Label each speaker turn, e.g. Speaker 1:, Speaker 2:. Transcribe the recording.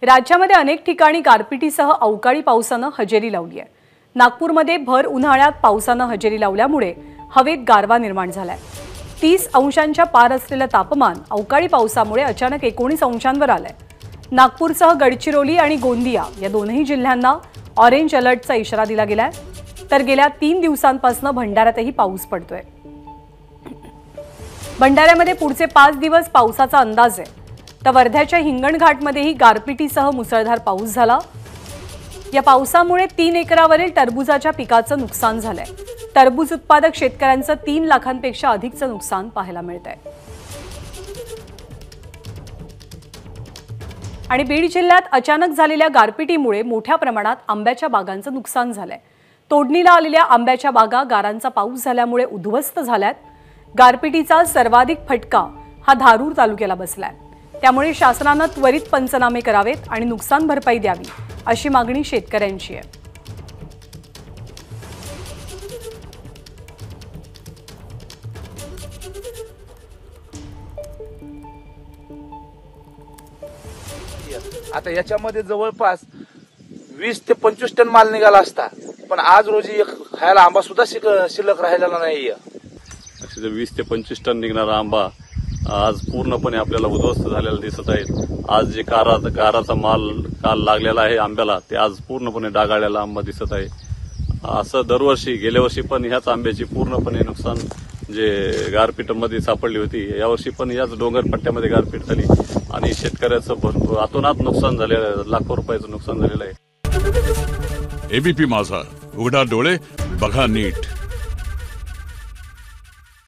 Speaker 1: राज्यामध्ये अनेक ठिकाणी गारपिटीसह अवकाळी पावसानं हजेरी लावली आहे। नागपूरमध्ये भर उन्हाळ्यात पावसानं हजेरी लावल्यामुळे हवेत गारवा निर्माण झालाय। 30 अंशांच्या पार असलेलं तापमान अवकाळी पावसामुळे अचानक 19 अंशांवर आलंय। नागपूरसह गडचिरोली आणि गोंदिया या दोन्ही जिल्ह्यांना ऑरेंज अलर्टचा इशारा दिला गेलाय। तर गेल्या 3 दिवसांपासून भंडाऱ्यातही पाऊस पडतोय। भंडाऱ्यामध्ये पुढचे 5 दिवस पावसाचा अंदाज आहे। तर वर्ध्याच्या हिंगणघाटमध्येही गारपिटीसह मुसळधार पाऊस झाला। या पावसामुळे 3 एकरावरील टरबूजाच्या पिकाचं नुकसान झालंय। टरबूज उत्पादक शेतकऱ्यांचं 3 लाखांपेक्षा अधिकचं नुकसान पाहायला मिळतंय। आणि बीड जिल्ह्यात अचानक झालेल्या गारपिटीमुळे मोठ्या प्रमाणात आंब्याच्या बागांचं नुकसान झालंय। तोडणीला आलेल्या आंब्याच्या बागा गारांचा पाऊस झाल्यामुळे उद्ध्वस्त झाल्यात। गारपिटीचा सर्वाधिक फटका हा धारूर तालुक्याला बसलाय। त्यामुळे शासनाने त्वरित पंचनामे करावेत आणि नुकसान भरपाई द्यावी अशी मागणी शेतकऱ्यांची आहे।
Speaker 2: आता याच्यामध्ये जवळपास 20 ते 25 टन माल निघाला असता, पण आज रोजी एक खायला आंबा सुद्धा शिल्लक राहिलेला नाहीये।
Speaker 3: 20 ते 25 टन निघणारा आंबा आज पूर्णपणे आपल्याला उद्ध्वस्त झालेला दिसत आहे। आज जे गाराचा माल काल लागलेला आहे आंब्याला, ते आज पूर्णपणे डागाळलेला आंबा दिसत आहे। असं दरवर्षी गेल्या वर्षी पण ह्याच आंब्याची पूर्णपणे नुकसान जे गारपीटमध्ये सापडली होती, यावर्षी पण याच डोंगर पट्ट्यामध्ये गारपीट झाली आणि शेतकऱ्याचं भरपूर अतोनात नुकसान झालेलं आहे। लाखो रुपयाचं नुकसान झालेलं आहे।
Speaker 4: एबीपी माझा, उघडा डोळे बघा नीट।